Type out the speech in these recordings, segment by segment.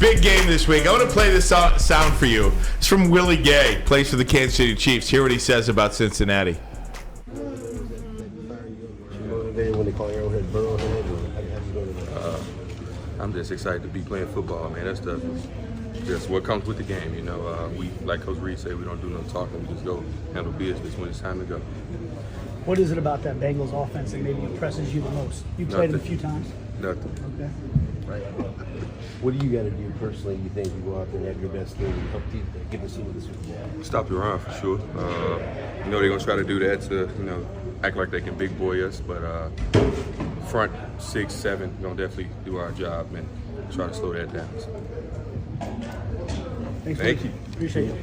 big game this week. I want to play this sound for you. It's from Willie Gay, plays for the Kansas City Chiefs. Hear what he says about Cincinnati. When they call Arrowhead Burrowhead, I'm just excited to be playing football, man. That stuff is just what comes with the game, you know. We, like Coach Reed said, we don't do no talking. We just go handle business when it's time to go. What is it about that Bengals offense that maybe impresses you the most? You played them a few times. Nothing. Okay. Right. What do you got to do personally? You think you go out there and have your best team and help get us into the Super Bowl? Stop the run for sure. You know they're gonna try to do that to act like they can big boy us, but front 6, 7 gonna definitely do our job and try to slow that down. So. Thank you. Appreciate it.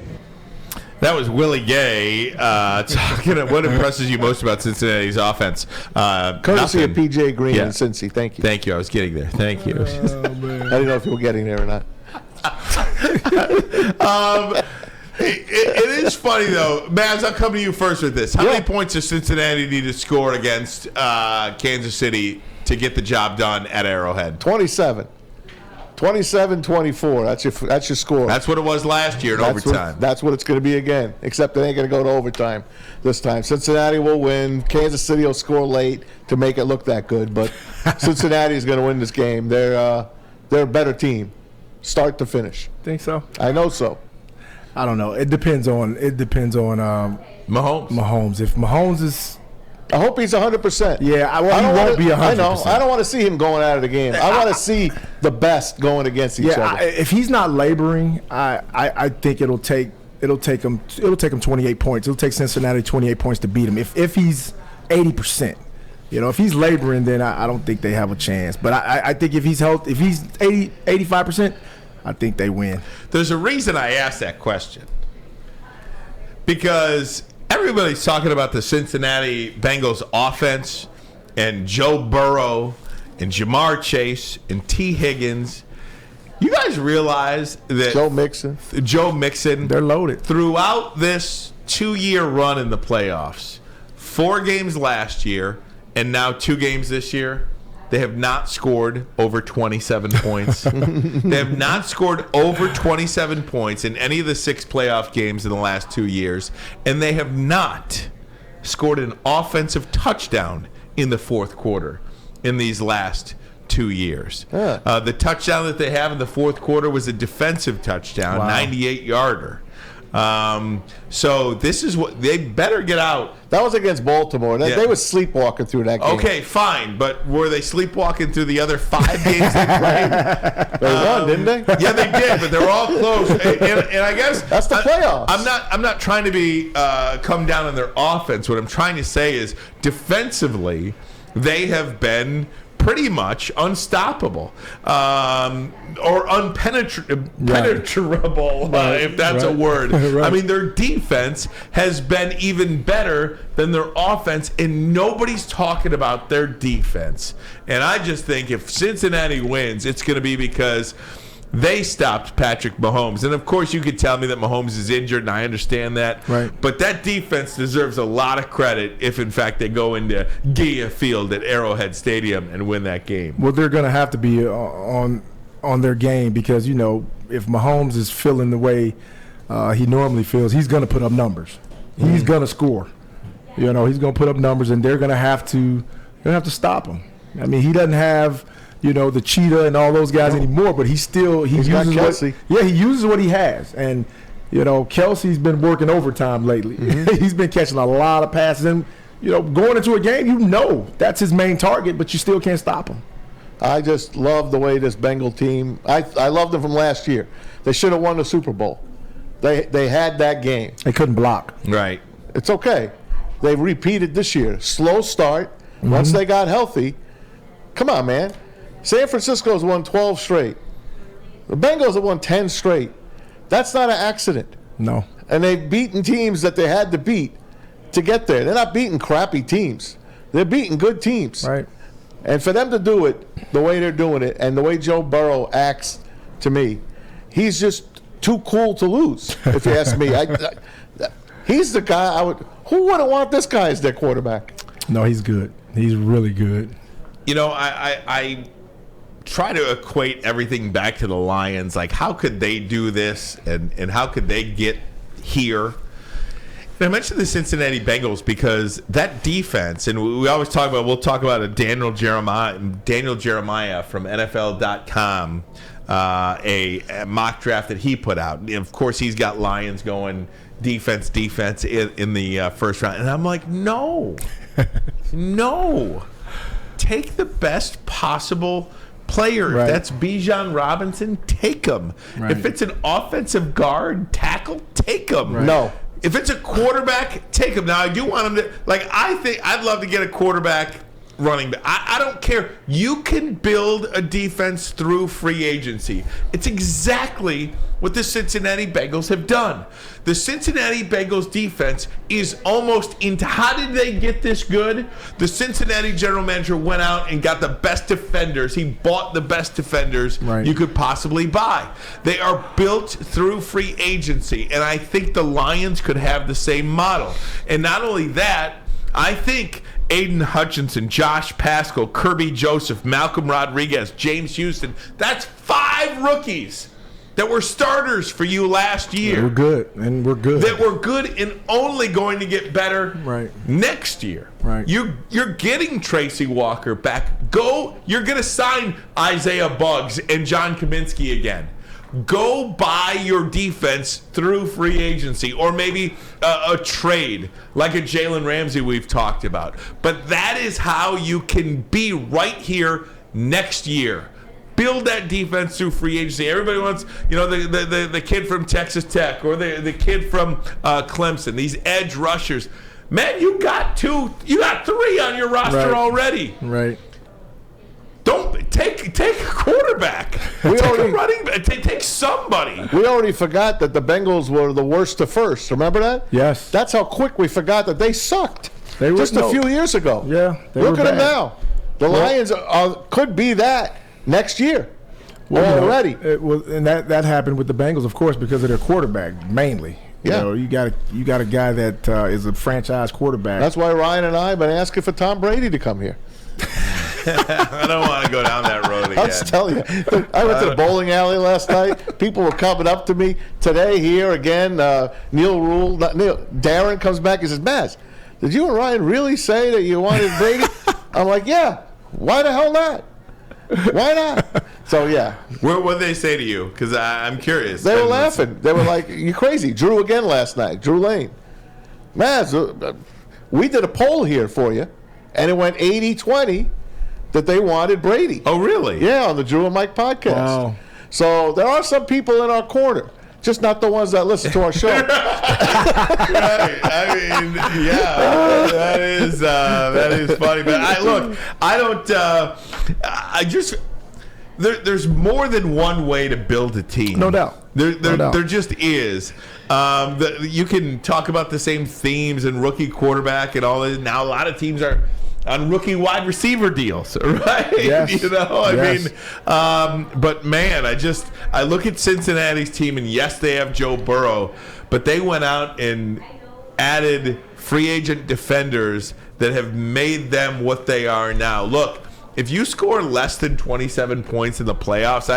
That was Willie Gay talking about what impresses you most about Cincinnati's offense. Courtesy of PJ Green and Cincy. Thank you. Thank you. I was getting there. Thank you. I didn't know if you were getting there or not. It is funny, though. Mavs, I'll come to you first with this. How many points does Cincinnati need to score against Kansas City to get the job done at Arrowhead? 27. 27-24. That's your score. That's what it was last year in overtime. That's what it's going to be again, except they ain't going to go to overtime this time. Cincinnati will win. Kansas City will score late to make it look that good, but Cincinnati is going to win this game. They're a better team, start to finish. Think so? I know so. I don't know. It depends on Mahomes. Mahomes. If Mahomes is, I hope he's 100%. Yeah, he won't be 100%. I know. I don't want to see him going out of the game. I want to see the best going against each other. If he's not laboring, I think it'll take him 28 points. It'll take Cincinnati 28 points to beat him. If he's 80%, if he's laboring, then I don't think they have a chance. But I think if he's 85%, I think they win. There's a reason I asked that question. Because everybody's talking about the Cincinnati Bengals offense and Joe Burrow and Jamar Chase and T. Higgins. You guys realize that Joe Mixon, they're loaded. Throughout this 2-year run in the playoffs, 4 games last year and now 2 games this year, they have not scored over 27 points. They have not scored over 27 points in any of the 6 playoff games in the last 2 years. And they have not scored an offensive touchdown in the fourth quarter in these last 2 years. The touchdown that they have in the fourth quarter was a defensive touchdown, 98-yarder. So this is what they better get out. That was against Baltimore. They were sleepwalking through that game. Okay, fine, but were they sleepwalking through the other 5 games they played? They won, didn't they? Yeah, they did, but they were all close. And I guess that's the playoffs. I'm not trying to be come down on their offense. What I'm trying to say is defensively, they have been pretty much unstoppable or unpenetrable, if that's a word. I mean, their defense has been even better than their offense, and nobody's talking about their defense. And I just think if Cincinnati wins, it's going to be because they stopped Patrick Mahomes. And, of course, you could tell me that Mahomes is injured, and I understand that. Right. But that defense deserves a lot of credit if, in fact, they go into Gia Field at Arrowhead Stadium and win that game. Well, they're going to have to be on their game because, if Mahomes is feeling the way he normally feels, he's going to put up numbers. He's going to score. He's going to put up numbers, and they're going to have to stop him. I mean, he doesn't have – the cheetah and all those guys anymore, but he's uses Kelsey. He uses what he has, and Kelsey's been working overtime lately. Mm-hmm. He's been catching a lot of passes, and going into a game, that's his main target, but you still can't stop him. I just love the way this Bengal team. I loved them from last year. They should have won the Super Bowl. They had that game. They couldn't block. Right. It's okay. They repeated this year. Slow start. Mm-hmm. Once they got healthy, come on, man. San Francisco's won 12 straight. The Bengals have won 10 straight. That's not an accident. No. And they've beaten teams that they had to beat to get there. They're not beating crappy teams. They're beating good teams. Right. And for them to do it the way they're doing it and the way Joe Burrow acts, to me, he's just too cool to lose, if you ask me. He's the guy who wouldn't want this guy as their quarterback? No, he's good. He's really good. try to equate everything back to the Lions. Like, how could they do this, and how could they get here? And I mentioned the Cincinnati Bengals because that defense, and we always talk about, we'll talk about a Daniel Jeremiah from NFL.com, a mock draft that he put out. And of course, he's got Lions going defense in the first round. And I'm like, no. Take the best possible player. Right. If that's Bijan Robinson, take him. Right. If it's an offensive guard, tackle, take him. Right. No. If it's a quarterback, take him. Now, I do want him to, like, I think I'd love to get a quarterback running back. I don't care. You can build a defense through free agency. It's exactly what the Cincinnati Bengals have done. The Cincinnati Bengals defense is almost into, how did they get this good? The Cincinnati general manager went out and got the best defenders. He bought the best defenders you could possibly buy. They are built through free agency, and I think the Lions could have the same model. And not only that, I think Aiden Hutchinson, Josh Pascal, Kirby Joseph, Malcolm Rodriguez, James Houston, that's 5 rookies that were starters for you last year. We're good, and we're good. That were good and only going to get better next year. Right. You're getting Tracy Walker back. You're going to sign Isaiah Buggs and John Kaminsky again. Go buy your defense through free agency, or maybe a trade like a Jalen Ramsey we've talked about. But that is how you can be right here next year. Build that defense through free agency. Everybody wants, the kid from Texas Tech or the kid from Clemson, these edge rushers. Man, you got 3 on your roster already. Right. Don't take a quarterback. Take a running back. Take somebody. We already forgot that the Bengals were the worst to first. Remember that? Yes. That's how quick we forgot that they sucked. They were just a few years ago. Yeah. Look at them now. The Lions could be that next year already. And that happened with the Bengals, of course, because of their quarterback mainly. You got a guy that is a franchise quarterback. That's why Ryan and I have been asking for Tom Brady to come here. I don't want to go down that road again. I'll just tell you. I went to the bowling alley last night. People were coming up to me today here again. Darren comes back and says, Maz, did you and Ryan really say that you wanted Brady? I'm like, yeah. Why the hell not? Why not? So, yeah. What did they say to you? Because I'm curious. They were laughing. They were like, you crazy. Drew again last night. Drew Lane. Maz, we did a poll here for you, and it went 80-20 that they wanted Brady. Oh, really? Yeah, on the Drew and Mike podcast. Wow. So there are some people in our corner, just not the ones that listen to our show. Right. I mean, yeah, that is funny. But there's more than one way to build a team. No doubt. There just is. You can talk about the same themes and rookie quarterback and all that. Now a lot of teams are on rookie wide receiver deals, right? Yes. I mean, but man, I look at Cincinnati's team, and yes, they have Joe Burrow, but they went out and added free agent defenders that have made them what they are now. Look, if you score less than 27 points in the playoffs,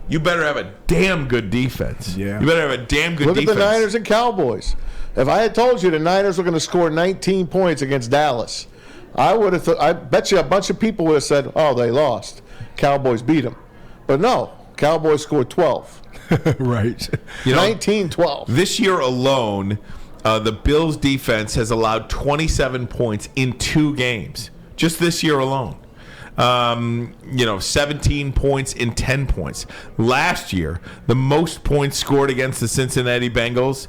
you better have a damn good defense. Yeah. You better have a damn good defense. Look at the Niners and Cowboys. If I had told you the Niners were going to score 19 points against Dallas, I bet you a bunch of people would have said, oh, they lost. Cowboys beat them. But no, Cowboys scored 12. Right. 19-12. This year alone, the Bills' defense has allowed 27 points in 2 games. Just this year alone. 17 points in 10 points. Last year, the most points scored against the Cincinnati Bengals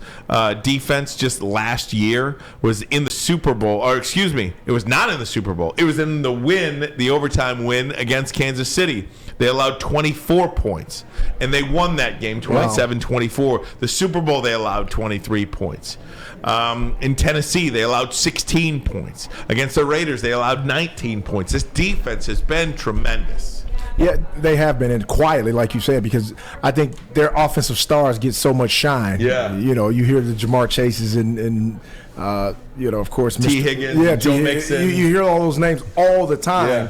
defense just last year was in the Super Bowl. Or excuse me, it was not in the Super Bowl. It was in the overtime win against Kansas City. They allowed 24 points, and they won that game 27-24. The Super Bowl, they allowed 23 points. In Tennessee, they allowed 16 points. Against the Raiders, they allowed 19 points. This defense has been tremendous. Yeah, they have been, and quietly, like you said, because I think their offensive stars get so much shine. Yeah. You hear the Jamar Chases and of course, T. Higgins, Joe Mixon. You hear all those names all the time. Yeah.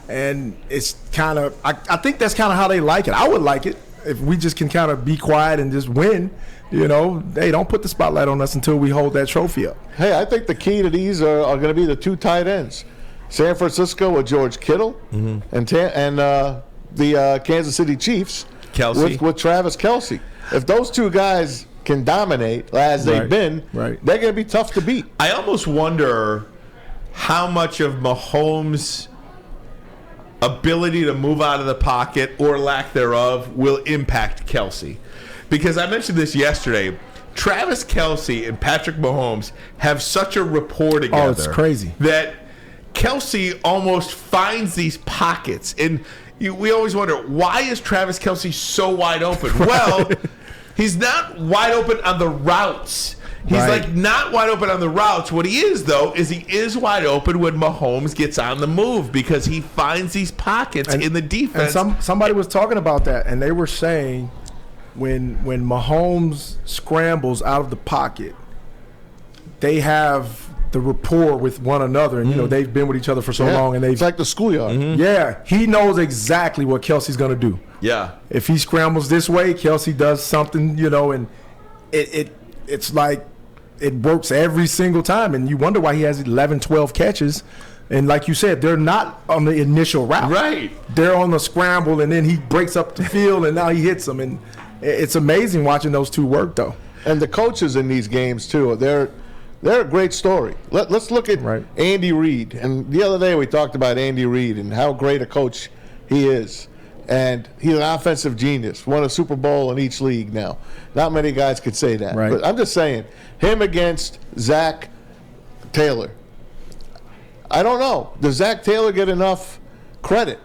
And it's kind of, I think that's kind of how they like it. I would like it if we just can kind of be quiet and just win. You know, they don't put the spotlight on us until we hold that trophy up. Hey, I think the key to these are going to be the 2 tight ends. San Francisco with George Kittle and the Kansas City Chiefs with Travis Kelce. If those 2 guys can dominate as they've been, they're going to be tough to beat. I almost wonder how much of Mahomes' ability to move out of the pocket or lack thereof will impact Kelce. Because I mentioned this yesterday, Travis Kelce and Patrick Mahomes have such a rapport together. Oh, it's crazy. That Kelce almost finds these pockets. And we always wonder, why is Travis Kelce so wide open? Well, he's not wide open on the routes. He's like not wide open on the routes. What he is, though, is he is wide open when Mahomes gets on the move because he finds these pockets in the defense. And somebody was talking about that, and they were saying when Mahomes scrambles out of the pocket, they have the rapport with one another, and you know they've been with each other for so long, and it's like the schoolyard. Yeah, he knows exactly what Kelce's going to do. Yeah, if he scrambles this way, Kelce does something, you know, and it's like it works every single time, and you wonder why he has 11, 12 catches. And like you said, they're not on the initial route. Right. They're on the scramble, and then he breaks up the field, and now he hits them. And it's amazing watching those 2 work, though. And the coaches in these games, too, they're a great story. Let's look at Andy Reid. And the other day we talked about Andy Reid and how great a coach he is. And he's an offensive genius. Won a Super Bowl in each league now. Not many guys could say that. But I'm just saying, him against Zach Taylor. I don't know. Does Zach Taylor get enough credit?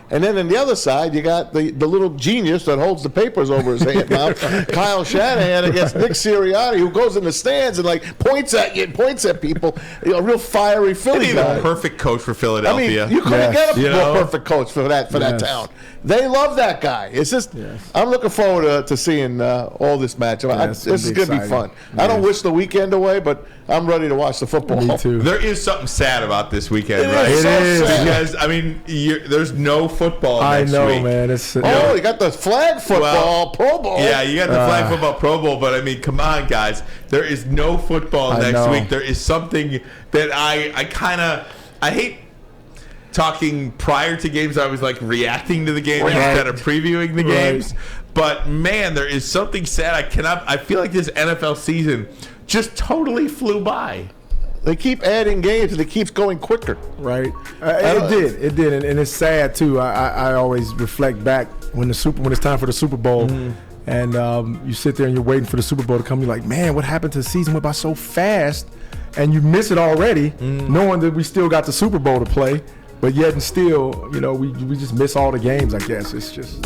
And then on the other side, you got the little genius that holds the papers over his head now, Kyle Shanahan against Nick Sirianni, who goes in the stands and like points at you and points at people. You know, a real fiery Philly guy. A perfect coach for Philadelphia. I mean, you couldn't get a more perfect coach for that town. They love that guy. It's just, I'm looking forward to seeing all this matchup. This is going to be fun. I don't wish the weekend away, but I'm ready to watch the football. Me too. There is something sad about this weekend, right? It is. Because, I mean, there's no football next week. I know, man. You got the flag football Pro Bowl. Yeah, you got the flag football Pro Bowl, but I mean, come on, guys. There is no football next week. There is something that I hate talking prior to games. I was like reacting to the game instead of previewing the games. But man, there is something sad. I feel like this NFL season just totally flew by. They keep adding games and it keeps going quicker. Right. It did, and it's sad too. I always reflect back when it's time for the Super Bowl, and you sit there and you're waiting for the Super Bowl to come. You're like, man, what happened to the season? Went by so fast, and you miss it already, knowing that we still got the Super Bowl to play, but yet and still, you know, we just miss all the games. I guess it's just.